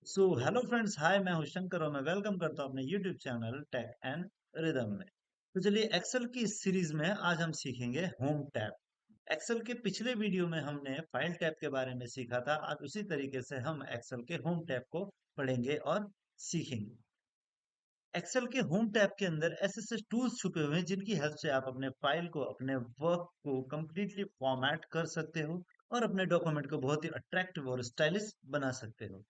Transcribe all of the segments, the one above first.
Hello friends, हाय। मैं हूं शंकर और मैं वेलकम करता हूं अपने YouTube channel tech and rhythm में। तो चलिए, एक्सेल की इस सीरीज में आज हम सीखेंगे होम टैब। एक्सेल के पिछले वीडियो में हमने फाइल टैब के बारे में सीखा था। आज उसी तरीके से हम एक्सेल के होम टैब को पढ़ेंगे और सीखेंगे। एक्सेल के होम टैब के अंदर ऐसे ऐसे टूल्स छुपे हुए हैं जिनकी हेल्प से आप अपने फाइल को, अपने वर्क को कंप्लीटली फॉर्मेट कर सकते हो और अपने डॉक्यूमेंट को बहुत ही अट्रैक्टिव और स्टाइलिश बना सकते हो।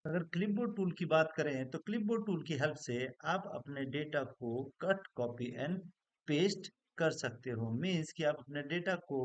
अगर क्लिपबोर्ड टूल की बात करें तो क्लिपबोर्ड टूल की हेल्प से आप अपने डेटा को कट, कॉपी एंड पेस्ट कर सकते हो। मीन्स कि आप अपने डेटा को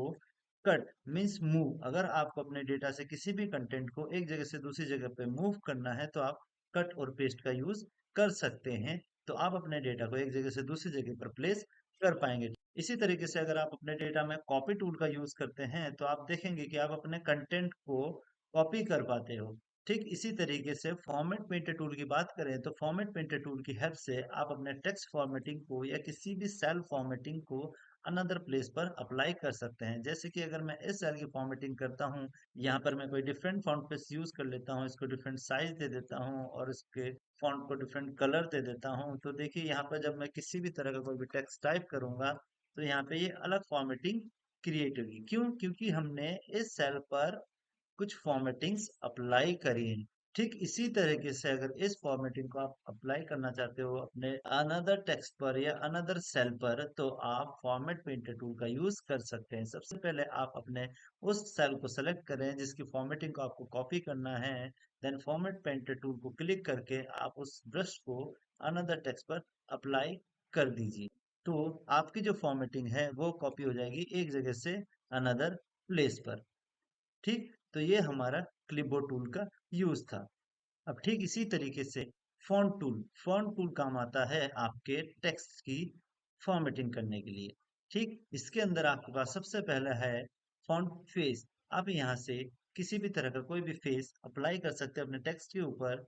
कट मीन्स मूव, अगर आपको अपने डेटा से किसी भी कंटेंट को एक जगह से दूसरी जगह पे मूव करना है तो आप कट और पेस्ट का यूज कर सकते हैं। तो आप अपने डेटा को एक जगह से दूसरी जगह पर प्लेस कर पाएंगे। इसी तरीके से अगर आप अपने डेटा में कॉपी टूल का यूज करते हैं तो आप देखेंगे कि आप अपने कंटेंट को कॉपी कर पाते हो। ठीक इसी तरीके से फॉर्मेट पेंटर टूल की बात करें तो फॉर्मेट पेंटर टूल की हेल्प से आप अपने टेक्स्ट फॉर्मेटिंग को या किसी भी सेल फॉर्मेटिंग को अनदर प्लेस पर अप्लाई कर सकते हैं। जैसे कि अगर मैं इस सेल की फॉर्मेटिंग करता हूँ, यहाँ पर मैं कोई डिफरेंट फॉन्ट पेज यूज कर लेता हूँ, इसको डिफरेंट साइज दे देता हूँ और इसके फॉन्ट को डिफरेंट कलर दे देता हूँ, तो देखिए यहाँ पर जब मैं किसी भी तरह का कोई भी टेक्स्ट टाइप करूंगा तो यहाँ पे ये अलग फॉर्मेटिंग क्रिएट होगी। क्यों? क्योंकि हमने इस सेल पर कुछ फॉर्मेटिंग्स अप्लाई करी हैं। ठीक इसी तरीके से अगर इस फॉर्मेटिंग को आप अप्लाई करना चाहते हो अपने अनदर टेक्स्ट पर या अनदर सेल पर, तो आप फॉर्मेट पेंटर टूल का यूज कर सकते हैं। सबसे पहले आप अपने उस सेल को सेलेक्ट करें जिसकी फॉर्मेटिंग को आपको कॉपी करना है। देन फॉर्मेट पेंटर टूल को क्लिक करके आप उस ब्रश को अनदर टेक्स्ट पर अप्लाई कर दीजिए। तो आपकी जो फॉर्मेटिंग है वो कॉपी हो जाएगी एक जगह से अनदर प्लेस पर। ठीक, तो ये हमारा क्लिपबोर्ड टूल का यूज था। अब ठीक इसी तरीके से फॉन्ट टूल काम आता है आपके टेक्स्ट की फॉर्मेटिंग करने के लिए। ठीक, इसके अंदर आपके पास सबसे पहला है फॉन्ट फेस। आप यहाँ से किसी भी तरह का कोई भी फेस अप्लाई कर सकते हैं अपने टेक्स्ट के ऊपर।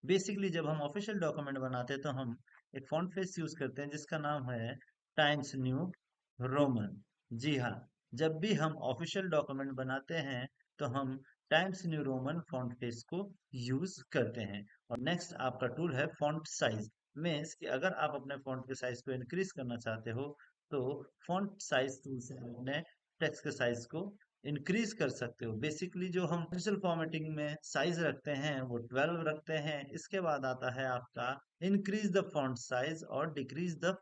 बेसिकली जब हम ऑफिशियल डॉक्यूमेंट बनाते हैं तो हम एक फॉन्ट फेस यूज करते हैं जिसका नाम है टाइम्स न्यू रोमन। जी हाँ, जब भी हम ऑफिशियल डॉक्यूमेंट बनाते हैं तो हम times new Roman font face को यूज करते हैं। और नेक्स्ट आपका टूल है फॉन्ट साइज। मीन्स कि अगर आप अपने फॉन्ट के साइज को इंक्रीज करना चाहते हो तो फॉन्ट साइज टूल से आप अपने टेक्स्ट के साइज को इंक्रीज कर सकते हो। बेसिकली जो हम डिजिटल फॉर्मेटिंग में साइज रखते हैं वो 12 रखते हैं। इसके बाद आता है आपका इंक्रीज द फॉन्ट साइज और डिक्रीज द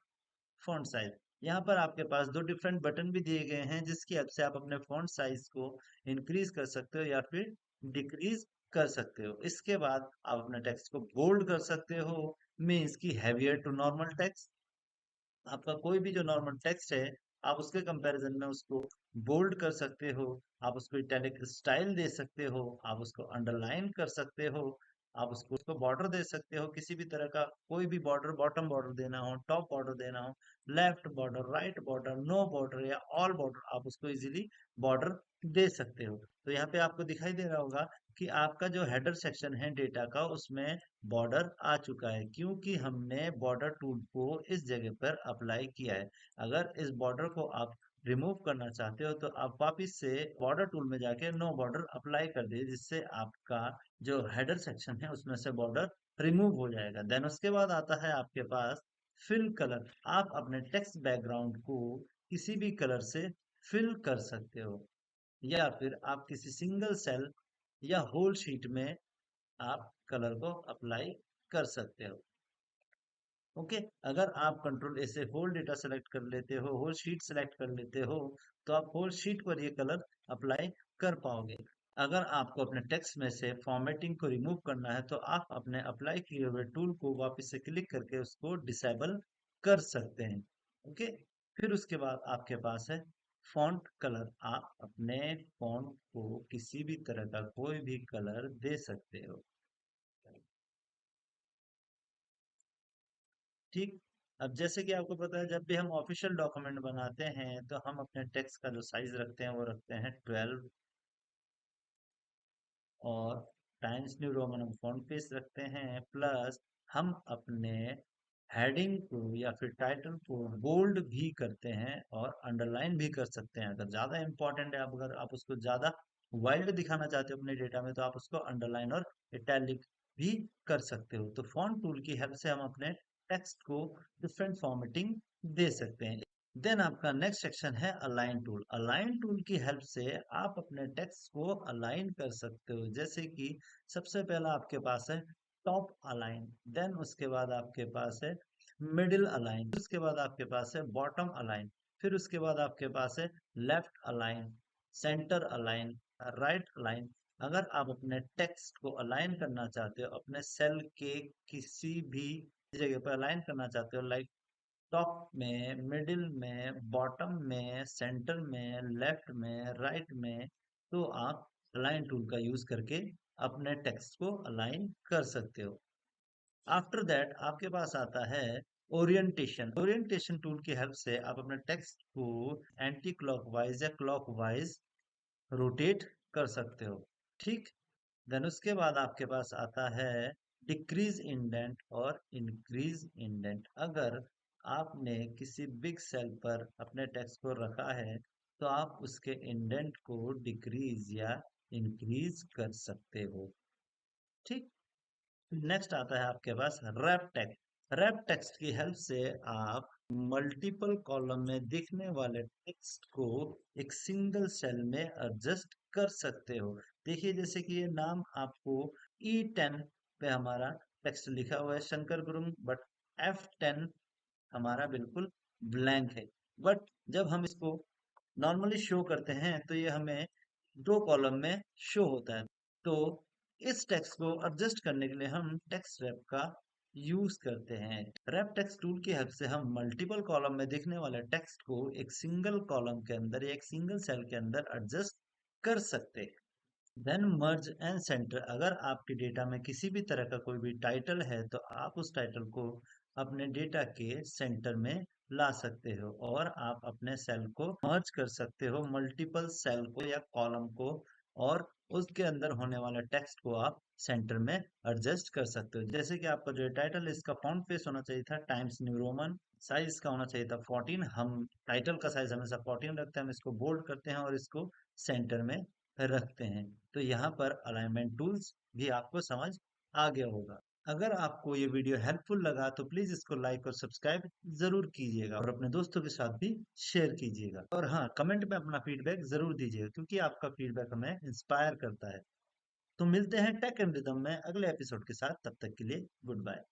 फॉन्ट साइज। यहाँ पर आपके पास दो डिफरेंट बटन भी दिए गए हैं जिसकी हेल्प से आप अपने फॉन्ट साइज को इंक्रीज कर सकते हो या फिर डिक्रीज कर सकते हो। इसके बाद आप अपने टेक्स्ट को बोल्ड कर सकते हो, मीन्स की हैवियर टू नॉर्मल टेक्स्ट। आपका कोई भी जो नॉर्मल टेक्स्ट है आप उसके कंपैरिजन में उसको बोल्ड कर सकते हो, आप उसको इटैलिक स्टाइल दे सकते हो, आप उसको अंडरलाइन कर सकते हो, आप उसको बॉर्डर दे सकते हो। किसी भी तरह का कोई भी बॉर्डर, बॉटम बॉर्डर देना हो, टॉप बॉर्डर देना हो, left border, right border, no border या ऑल बॉर्डर, आप उसको इजीली बॉर्डर दे सकते हो। तो यहाँ पे आपको दिखाई दे रहा होगा कि आपका जो हेडर सेक्शन है डेटा का उसमें बॉर्डर आ चुका है क्योंकि हमने बॉर्डर टूल को इस जगह पर अप्लाई किया है। अगर इस बॉर्डर को आप रिमूव करना चाहते हो तो आप वापिस से बॉर्डर टूल में जाके नो बॉर्डर अप्लाई कर दीजिए, जिससे आपका जो हेडर सेक्शन है उसमें से बॉर्डर रिमूव हो जाएगा। देन उसके बाद आता है आपके पास फिल कलर। आप अपने टेक्स्ट बैकग्राउंड को किसी भी कलर से फिल कर सकते हो या फिर आप किसी सिंगल सेल या होल शीट में आप कलर को अप्लाई कर सकते हो। ओके, अगर आप कंट्रोल ए से होल डेटा सेलेक्ट कर लेते हो, होल शीट सेलेक्ट कर लेते हो, तो आप होल शीट पर ये कलर अप्लाई कर पाओगे। अगर आपको अपने टेक्स्ट में से फॉर्मेटिंग को रिमूव करना है तो आप अपने अप्लाई किए हुए टूल को वापस से क्लिक करके उसको डिसेबल कर सकते हैं। ओके, फिर उसके बाद आपके पास है फॉन्ट कलर। आप अपने फॉन्ट को किसी भी तरह का कोई भी कलर दे सकते हो। ठीक, अब जैसे कि आपको पता है जब भी हम ऑफिशियल डॉक्यूमेंट बनाते हैं तो हम अपने टेक्स्ट का जो साइज रखते हैं वो रखते हैं 12 और टाइम्स न्यू रोमन हम फॉन्ट पेज रखते हैं, प्लस हम अपने हेडिंग को या फिर टाइटल को बोल्ड भी करते हैं और अंडरलाइन भी कर सकते हैं। अगर ज़्यादा इंपॉर्टेंट है, अगर आप उसको ज़्यादा वाइल्ड दिखाना चाहते हो अपने डेटा में तो आप उसको अंडरलाइन और इटैलिक भी कर सकते हो। तो फॉन्ट टूल की हेल्प से हम अपने टेक्स्ट को डिफरेंट फॉर्मेटिंग दे सकते हैं। देन आपका नेक्स्ट सेक्शन है अलाइन टूल। अलाइन टूल की हेल्प से आप अपने टेक्स्ट को अलाइन कर सकते हो। जैसे कि सबसे पहला आपके पास है टॉप अलाइन, देन उसके बाद आपके पास है मिडिल अलाइन, उसके बाद आपके पास है बॉटम अलाइन, फिर उसके बाद आपके पास है left align, centre align, right align. अगर आप अपने टेक्स्ट को अलाइन करना चाहते हो, अपने सेल के किसी भी जगह पर अलाइन करना चाहते हो, लाइक टॉप में, मिडिल में, बॉटम में, सेंटर में, लेफ्ट में, राइट में, तो आप अलाइन टूल का यूज करके अपने टेक्स्ट को अलाइन कर सकते हो। आफ्टर दैट आपके पास आता है ओरिएंटेशन। ओरिएंटेशन टूल की हेल्प से आप अपने टेक्स्ट को एंटी क्लॉकवाइज या क्लॉकवाइज रोटेट कर सकते हो। ठीक। देन उसके बाद आपके पास आता है डिक्रीज इंडेंट और इंक्रीज इंडेंट। अगर आपने किसी बिग सेल पर अपने टेक्स्ट को रखा है तो आप उसके इंडेंट को डिक्रीज या इंक्रीज कर सकते हो। ठीक। नेक्स्ट आता है आपके पास रैप टेक्स्ट। रैप टेक्स्ट की हेल्प से आप मल्टीपल कॉलम में दिखने वाले टेक्स्ट को एक सिंगल सेल में एडजस्ट कर सकते हो। देखिए जैसे कि ये नाम आपको E10 पे हमारा टेक्स्ट लिखा हुआ है शंकर गुरुंग, बट F10 हमारा बिल्कुल ब्लैंक है। बट जब हम इसको नॉर्मली शो करते हैं तो ये हमें दो कॉलम में शो होता है। तो इस टेक्स्ट को एडजस्ट करने के लिए हम टेक्स्ट रैप का यूज करते हैं। रैप टेक्स्ट टूल की हेल्प से हम मल्टीपल कॉलम में दिखने वाले टेक्स्ट को एक सिंगल कॉलम के अंदर या एक सिंगल सेल के अंदर एडजस्ट कर सकते हैं। Then merge and centre. अगर आपके डेटा में किसी भी तरह का कोई भी टाइटल है तो आप उस टाइटल को अपने डेटा के सेंटर में ला सकते हो और आप अपने सेल को मर्ज कर सकते हो, मल्टीपल सेल को या कॉलम को, और उसके अंदर होने वाले टेक्स्ट को आप सेंटर में एडजस्ट कर सकते हो। जैसे कि आपका जो टाइटल है इसका फॉन्ट फेस होना चाहिए था टाइम्स न्यू रोमन, साइज इसका होना चाहिए था 14। हम टाइटल का साइज हमेशा 14 रखते हैं, हम इसको बोल्ड करते हैं और इसको सेंटर में रखते हैं। तो यहाँ पर अलाइनमेंट टूल्स भी आपको समझ आ गया होगा। अगर आपको ये वीडियो हेल्पफुल लगा तो प्लीज इसको लाइक और सब्सक्राइब जरूर कीजिएगा और अपने दोस्तों के साथ भी शेयर कीजिएगा। और हाँ, कमेंट में अपना फीडबैक जरूर दीजिएगा क्योंकि आपका फीडबैक हमें इंस्पायर करता है। तो मिलते हैं टेक एंड रिदम में अगले एपिसोड के साथ, तब तक के लिए गुड बाय।